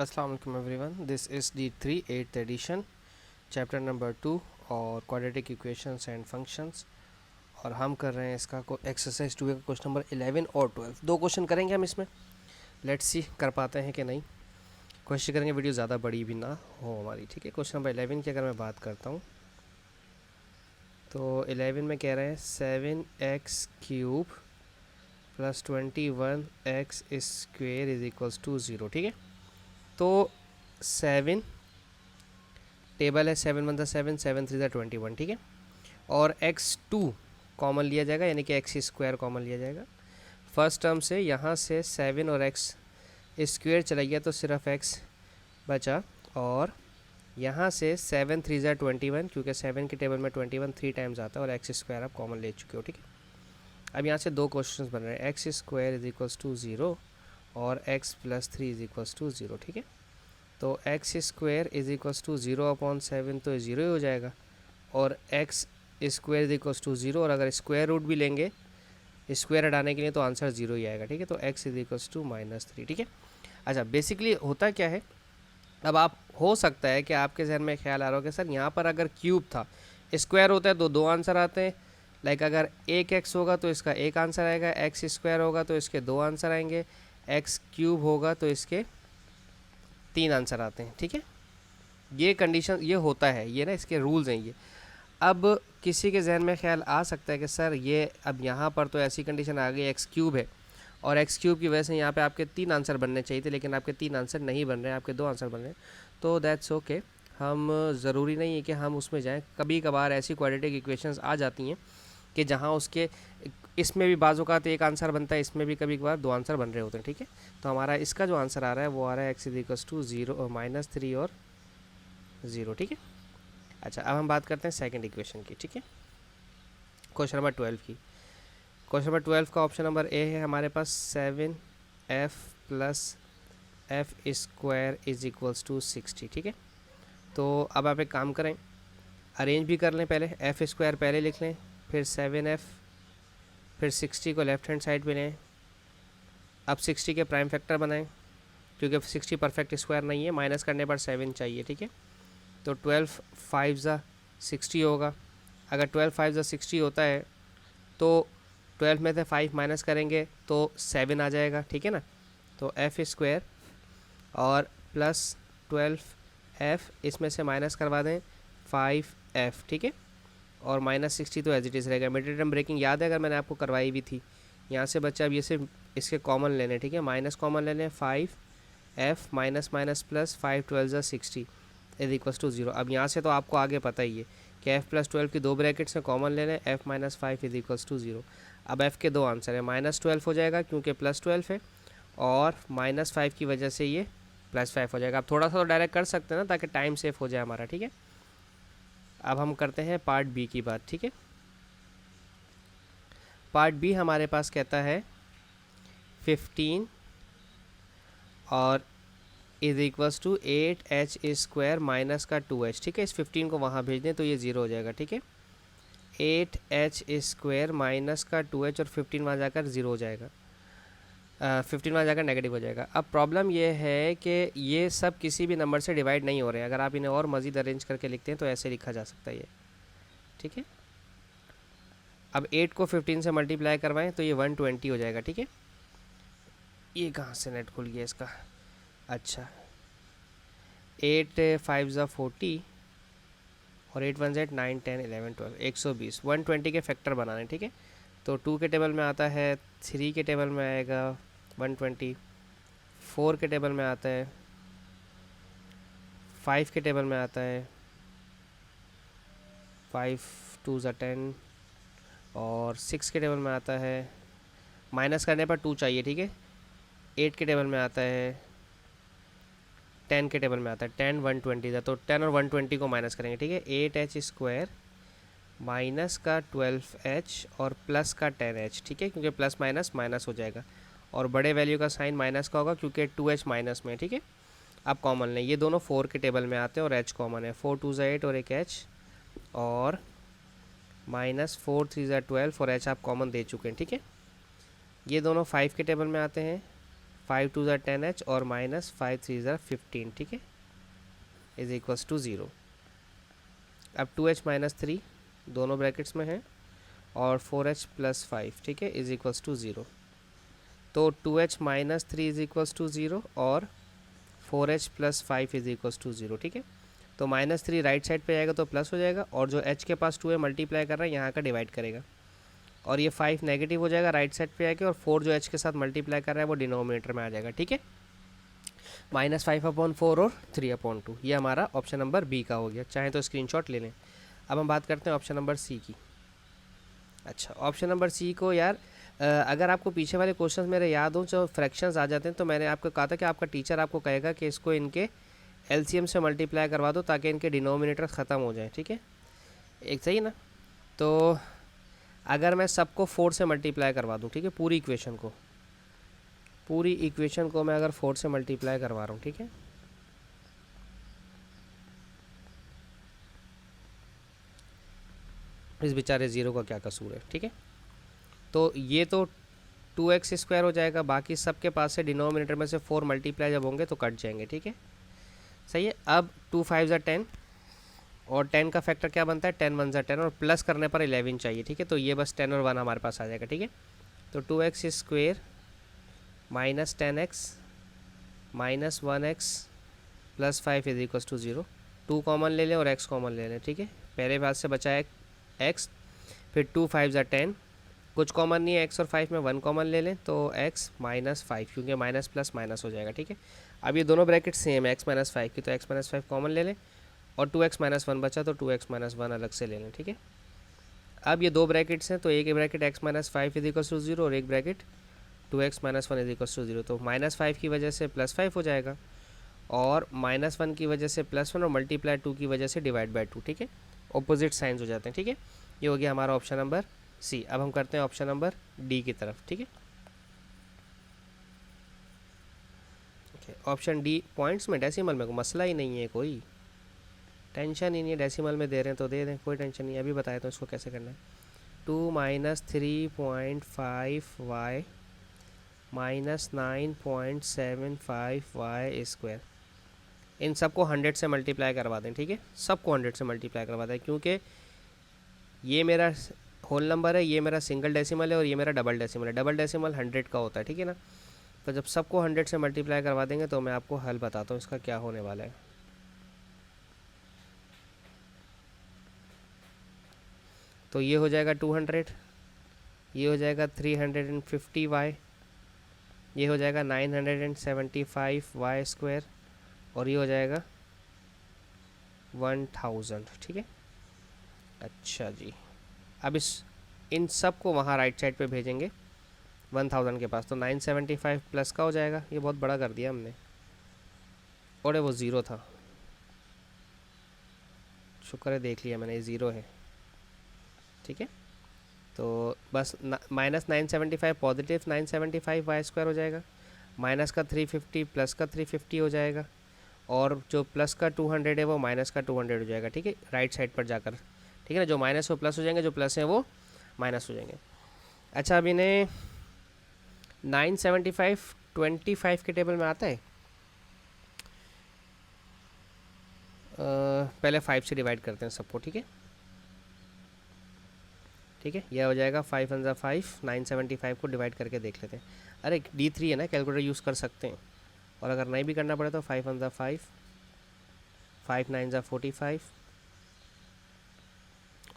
अस्सलाम वालेकुम everyone, this is D3 8th edition, chapter number 2 और क्वाड्रेटिक इक्वेशंस एंड फंक्शंस। और हम कर रहे हैं इसका एक्सरसाइज 2 का क्वेश्चन नंबर 11 और 12। दो क्वेश्चन करेंगे हम इसमें, लेट्स सी कर पाते हैं कि नहीं। कोशिश करेंगे वीडियो ज़्यादा बड़ी भी ना हो हमारी, ठीक है। क्वेश्चन नंबर 11 की अगर मैं बात करता हूँ तो 11 में कह रहे हैं 7x³ plus 21x square is equals to 0, ठीक है। तो 7 टेबल है, 7 × 1 = 7, 7 × 3 = 21, ठीक है। और x2 कॉमन लिया जाएगा, यानी कि x स्क्वायर कॉमन लिया जाएगा। फर्स्ट टर्म से यहाँ से 7 और x स्क्वायर चला गया तो सिर्फ x बचा। और यहाँ से 7 × 3 = 21, क्योंकि 7 के टेबल में 21 3 टाइम्स आता है और x स्क्वायर आप कॉमन ले चुके हो, ठीक है। अब यहाँ से दो क्वेश्चन बन रहे हैं, x square is equals to 0 और x + 3 इज इक्वल्स टू 0, ठीक है। तो x square is equals to 0/7 तो 0 ही हो जाएगा, और x square is equals to 0, और अगर स्क्वायर रूट भी लेंगे स्क्वायर हटाने के लिए तो आंसर 0 ही आएगा, ठीक है। तो x इज इक्वल्स टू -3, ठीक है। अच्छा, बेसिकली होता क्या है, अब आप हो सकता है कि आपके जहन में ख्याल आ रहा हो कि सर यहाँ पर अगर क्यूब था, स्क्वायर होता है तो दो आंसर आते हैं। लाइक अगर एक x होगा तो इसका एक आंसर आएगा, x स्क्वायर होगा तो इसके दो आंसर आएंगे, x³ होगा तो इसके 3 आंसर आते हैं, ठीक है। ये कंडीशन ये होता है, ये ना इसके रूल्स हैं ये। अब किसी के जहन में ख्याल आ सकता है कि सर ये अब यहाँ पर तो ऐसी कंडीशन आ गई, x³ है और x³ की वजह से यहाँ पे आपके 3 आंसर बनने चाहिए थे, लेकिन आपके 3 आंसर नहीं बन रहे हैं, आपके 2 आंसर बन रहे हैं। तो दैट्स ओके, हम ज़रूरी नहीं है कि हम उसमें जाएं। कभी कभार ऐसी क्वाड्रेटिक इक्वेशंस आ जाती हैं कि जहाँ उसके इसमें भी बाज़ औक़ात एक आंसर बनता है, इसमें भी कभी कभार 2 आंसर बन रहे होते हैं, ठीक है। तो हमारा इसका जो आंसर आ रहा है वो आ रहा है x इज इक्वल्स टू 0 -3 और 0, ठीक है। अच्छा, अब हम बात करते हैं सेकंड इक्वेशन की, ठीक है, क्वेश्चन नंबर 12 की। क्वेश्चन नंबर 12 का ऑप्शन नंबर ए है हमारे पास 7f + f² is equals to 60, ठीक है। तो अब आप एक काम करें, अरेंज भी कर लें, पहले f² पहले लिख लें, फिर 7f, फिर 60 को लेफ्ट हैंड साइड पे लें। अब 60 के प्राइम फैक्टर बनाएं, क्योंकि 60 परफेक्ट स्क्वायर नहीं है, माइनस करने पर 7 चाहिए, ठीक है। तो 12 5 ज़ा 60 होगा। अगर 12 5 ज़ा 60 होता है तो 12 में से 5 माइनस करेंगे तो 7 आ जाएगा, ठीक है ना। तो f² और प्लस 12f, इसमें से माइनस करवा दें 5f, ठीक है। और -60 तो एज इट इज़ रहेगा। मिड टर्म ब्रेकिंग याद है, अगर मैंने आपको करवाई भी थी। यहाँ से बच्चा अब ये सिर्फ इसके कॉमन लेने, ठीक है, माइनस कॉमन ले लें, 5f माइनस माइनस प्लस 5 12 ज़ा 60 इज इक्वल्स टू 0। अब यहाँ से तो आपको आगे पता ही है कि f + 12 की दो ब्रैकेट्स में कॉमन ले लें, f - 5 इज इक्वल्स टू 0। अब f के दो आंसर है, -12 हो जाएगा क्योंकि +12 है, और -5 की वजह से ये +5 हो जाएगा। अब थोड़ा सा तो डायरेक्ट कर सकते हैं ना, ताकि टाइम सेव हो जाए हमारा, ठीक है। अब हम करते हैं पार्ट बी की बात, ठीक है। पार्ट बी हमारे पास कहता है 15 और is equals to 8h² minus का 2h, ठीक है। इस 15 को वहाँ भेज दें तो ये 0 हो जाएगा, ठीक है। 8h² माइनस का 2h और 15 वहाँ जाकर 0 हो जाएगा, 15 वहाँ जाकर नेगेटिव हो जाएगा। अब प्रॉब्लम ये है कि ये सब किसी भी नंबर से डिवाइड नहीं हो रहे हैं। अगर आप इन्हें और मज़ीद अरेंज करके लिखते हैं तो ऐसे लिखा जा सकता है ये, ठीक है। अब 8 को 15 से मल्टीप्लाई करवाएं तो ये 120 हो जाएगा, ठीक है। ये कहाँ से नेट खुल गया इसका, अच्छा, 8 5 ज़ा 40 और 8 1 ज़ा 9 10 11 12 120, 120 के फैक्टर बनाने, ठीक है। तो 2 के टेबल में आता है, 3 के टेबल में आएगा 120, 4 के टेबल में आता है, 5 के टेबल में आता है, 5 2 ज़ा 10, और 6 के टेबल में आता है, माइनस करने पर 2 चाहिए, ठीक है। 8 के टेबल में आता है, 10 के टेबल में आता है, 10 120 था, तो 10 और 120 को माइनस करेंगे, ठीक है। 8h² माइनस का 12h और प्लस का 10h, ठीक है, क्योंकि प्लस माइनस माइनस हो जाएगा, और बड़े वैल्यू का साइन माइनस का होगा क्योंकि 2h माइनस में, ठीक है। अब कॉमन लें, ये दोनों 4 के टेबल में आते हैं और h कॉमन है, 4 2 ज़ा 8 और एक h, और -4 3 ज़ा 12 और h आप कॉमन दे चुके हैं, ठीक है। ये दोनों 5 के टेबल में आते हैं, 5 2 ज़ा 10h और माइनस 5 3 ज़ा 15, ठीक है, इज इक्वल्स टू 0। अब 2h माइनस 3 दोनों ब्रैकेट्स में है और 4h प्लस 5, ठीक है, इज इक्वल्स टू 0। तो 2h minus 3 is equals to 0 और 4h plus 5 is equals to 0, ठीक है। तो -3 राइट साइड पे आएगा तो प्लस हो जाएगा, और जो h के पास 2 है मल्टीप्लाई कर रहा है यहाँ का डिवाइड करेगा, और ये 5 नेगेटिव हो जाएगा राइट साइड पे आके, और 4 जो h के साथ मल्टीप्लाई कर रहा है वो डिनोमिनेटर में आ जाएगा, ठीक है। -5/4 और 3/2, ये हमारा ऑप्शन नंबर बी का हो गया। चाहे तो स्क्रीनशॉट ले लें। अब हम बात करते हैं ऑप्शन नंबर सी की। अच्छा, ऑप्शन नंबर सी को यार अगर आपको पीछे वाले क्वेश्चंस मेरे याद हो, जो फ्रैक्शंस आ जाते हैं, तो मैंने आपको कहा था कि आपका टीचर आपको कहेगा कि इसको इनके एलसीएम से मल्टीप्लाई करवा दो ताकि इनके डिनोमिनेटर ख़त्म हो जाए, ठीक है, एक सही ना। तो अगर मैं सबको 4 से मल्टीप्लाई करवा दूँ, ठीक है, पूरी इक्वेशन को मैं अगर 4 से मल्टीप्लाई करवा रहा हूँ, ठीक है, इस बेचारे ज़ीरो का क्या कसूर है, ठीक है। तो ये तो 2x² हो जाएगा, बाकी सबके पास से डिनोमिनेटर में से 4 मल्टीप्लाई जब होंगे तो कट जाएंगे, ठीक है, सही है। अब 2 5 ज़ा 10 और 10 का फैक्टर क्या बनता है, 10 1 ज़ा 10 और प्लस करने पर 11 चाहिए, ठीक है। तो ये बस 10 और 1 हमारे पास आ जाएगा, ठीक है। तो 2x² minus 10x minus 1x plus 5 is equal to 0। 2 common ले लें और x कॉमन ले लें, ठीक है। पहले बात से बचा है x, फिर 2 5 ज़ा 10, कुछ कॉमन नहीं है x और 5 में, 1 कॉमन ले लें तो x माइनस 5, क्योंकि माइनस प्लस माइनस हो जाएगा, ठीक है। अब ये दोनों ब्रैकेट सेम है x माइनस 5 की, तो x माइनस 5 कॉमन ले लें, और 2x माइनस 1 बचा तो 2x माइनस 1 अलग से ले लें, ठीक है। अब ये दो ब्रैकेट्स हैं, तो एक bracket x minus 5 is equal to 0 और एक bracket 2x minus 1 is equal to 0। तो -5 की वजह से +5 हो जाएगा, और -1 की वजह से +1 और मल्टीप्लाई 2 की वजह से डिवाइड बाय 2, ठीक है, ऑपोजिट साइंस हो जाते हैं, ठीक है। ये हो गया हमारा ऑप्शन नंबर सी। अब हम करते हैं ऑप्शन नंबर डी की तरफ, ठीक है। ऑप्शन डी पॉइंट्स में डेसिमल में कोई मसला ही नहीं है, कोई टेंशन ही नहीं है, डेसिमल में दे रहे हैं तो दे दें, कोई टेंशन नहीं है। अभी बताया तो इसको कैसे करना है। 2 - 3.5y माइनस 9.75y², इन सबको 100 से मल्टीप्लाई करवा दें, ठीक है, सबको 100 से मल्टीप्लाई करवा दें, क्योंकि ये मेरा होल नंबर है, ये मेरा सिंगल डेसिमल है और ये मेरा डबल डेसिमल है। डबल डेसिमल 100 का होता है, ठीक है ना। तो जब सबको 100 से मल्टीप्लाई करवा देंगे तो मैं आपको हल बताता हूँ इसका क्या होने वाला है। तो ये हो जाएगा 200, ये हो जाएगा 350y, ये हो जाएगा 975y², और ये हो जाएगा 1000, ठीक है। अच्छा जी, अब इन सब को वहाँ राइट साइड पे भेजेंगे 1000 के पास, तो 975 प्लस का हो जाएगा। ये बहुत बड़ा कर दिया हमने, और वो ज़ीरो था, शुक्र है देख लिया मैंने, ये ज़ीरो है, ठीक है। तो बस -975 पॉजिटिव 975y² हो जाएगा, माइनस का 350 प्लस का 350 हो जाएगा, और जो प्लस का 200 है वो माइनस का 200 हो जाएगा, ठीक है, राइट साइड पर जाकर, ठीक है ना। जो माइनस वो प्लस हो जाएंगे, जो प्लस है वो माइनस हो जाएंगे। अच्छा, अब इन्हें 975 25 के टेबल में आता है, पहले 5 से डिवाइड करते हैं सबको, ठीक है, ठीक है। यह हो जाएगा 5 1 ज़ा 5, 975 को डिवाइड करके देख लेते हैं। अरे D3 है ना, कैलकुलेटर यूज़ कर सकते हैं, और अगर नहीं भी करना पड़े तो 5 1 ज़ा 5, 5 9 ज़ा 45,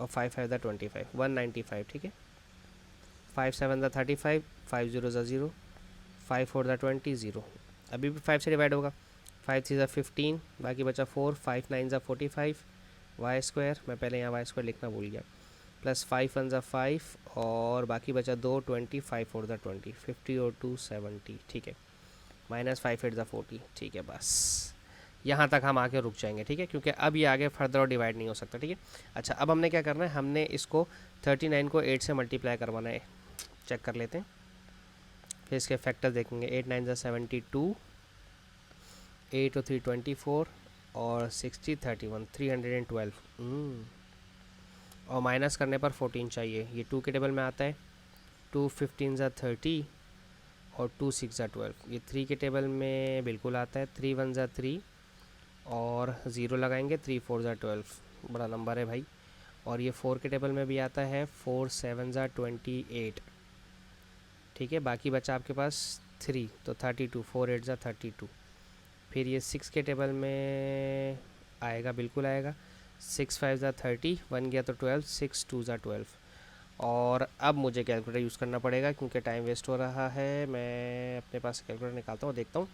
और 5 5 ज़ा 25, 195, ठीक है। 5 7 ज़ा 35, 5 0 ज़ा 0, 5 4 ज़ा 20, 0, अभी भी 5 से डिवाइड होगा। 5 3 ज़ा 15, बाकी बचा 4, 5 9 ज़ा 45 y², मैं पहले यहाँ y² लिखना भूल गया, प्लस 5 1 ज़ा 5, और बाकी बचा 2 20, 5 4 ज़ा 20, 50 और 2 70, ठीक है, -5 8 ज़ा 40, ठीक है। बस यहाँ तक हम आके रुक जाएंगे, ठीक है, क्योंकि अब ये आगे फर्दर और डिवाइड नहीं हो सकता, ठीक है। अच्छा, अब हमने क्या करना है, हमने इसको 39 को 8 से मल्टीप्लाई करवाना है, चेक कर लेते हैं, फिर इसके फैक्टर देखेंगे। 8 9 ज़ा 72, 8 और 3 24, और 60 31 312, और माइनस करने पर 14 चाहिए, ये 2 के टेबल में आता है। 2 15 ज़ा 30, और 2 6 ज़ा 12, ये 3 के टेबल में बिल्कुल आता है। 3 1 ज़ा 3 और 0 लगाएंगे, 3 4 ज़ा 12, बड़ा नंबर है भाई। और ये 4 के टेबल में भी आता है, 4 7 ज़ा 28, ठीक है। बाकी बचा आपके पास 3, तो 32, 4 8 ज़ा 32। फिर ये 6 के टेबल में आएगा, बिल्कुल आएगा। 6 5 ज़ा 30, 1 गया तो 12, 6 2 ज़ा 12। और अब मुझे कैलकुलेटर यूज़ करना पड़ेगा क्योंकि टाइम वेस्ट हो रहा है। मैं अपने पास कैलकुलेटर निकालता हूँ, देखता हूँ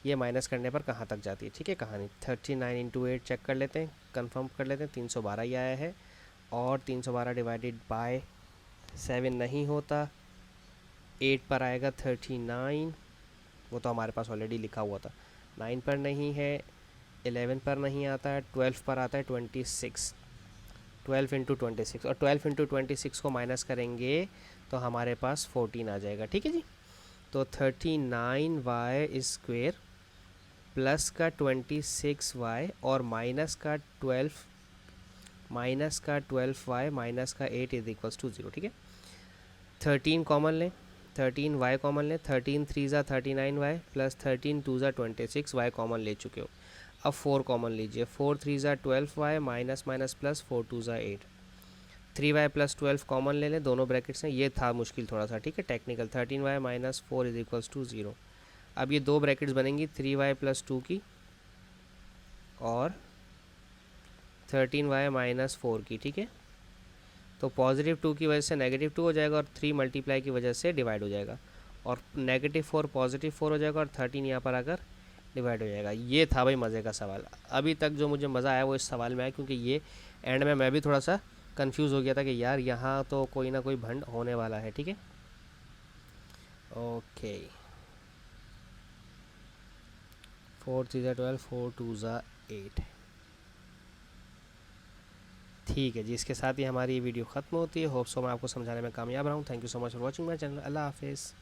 ये माइनस करने पर कहाँ तक जाती है, ठीक है। कहानी 39 इंटू 8 चेक कर लेते हैं, कंफर्म कर लेते हैं। 312 ही आया है। और 312 डिवाइडेड बाय 7 नहीं होता, 8 पर आएगा 39, वो तो हमारे पास ऑलरेडी लिखा हुआ था। 9 पर नहीं है, 11 पर नहीं आता है, 12 पर आता है 26। 12 इंटू 26, और 12 इंटू 26 को माइनस करेंगे तो हमारे पास 14 आ जाएगा, ठीक है जी। तो 39y स्क्वेयर प्लस का 26y और माइनस का 12y माइनस का 8 इज इक्वल्स टू 0, ठीक है। 13 कॉमन लें, 13y कॉमन लें, 13 3 ज़ा 39y प्लस 13 2 ज़ा 26y कॉमन ले चुके हो। अब 4 कॉमन लीजिए, 4 3 ज़ा 12y माइनस माइनस प्लस 4 2 ज़ा 8, 3y प्लस 12 कॉमन ले लें, दोनों ब्रैकेट्स हैं। ये था मुश्किल थोड़ा सा, ठीक है, technical. 13y minus 4 is equals to 0। अब ये दो ब्रैकेट्स बनेंगी 3y प्लस 2 की और 13y माइनस 4 की, ठीक है। तो पॉजिटिव 2 की वजह से नेगेटिव 2 हो जाएगा और 3 मल्टीप्लाई की वजह से डिवाइड हो जाएगा, और नेगेटिव 4 पॉजिटिव 4 हो जाएगा और 13 यहाँ पर आकर डिवाइड हो जाएगा। ये था भाई मज़े का सवाल। अभी तक जो मुझे मज़ा आया वो इस सवाल में आया, क्योंकि ये एंड में मैं भी थोड़ा सा कंफ्यूज हो गया था कि यार यहाँ तो कोई ना कोई भंड होने वाला है, ठीक है। ओके, 4 3 ज़ा 12, 4 2 ज़ा 8, ठीक है जी। इसके साथ ही हमारी वीडियो ख़त्म होती है। होप सो मैं आपको समझाने में कामयाब रहा हूँ। Thank you so much for watching my channel. अल्लाह हाफिज़।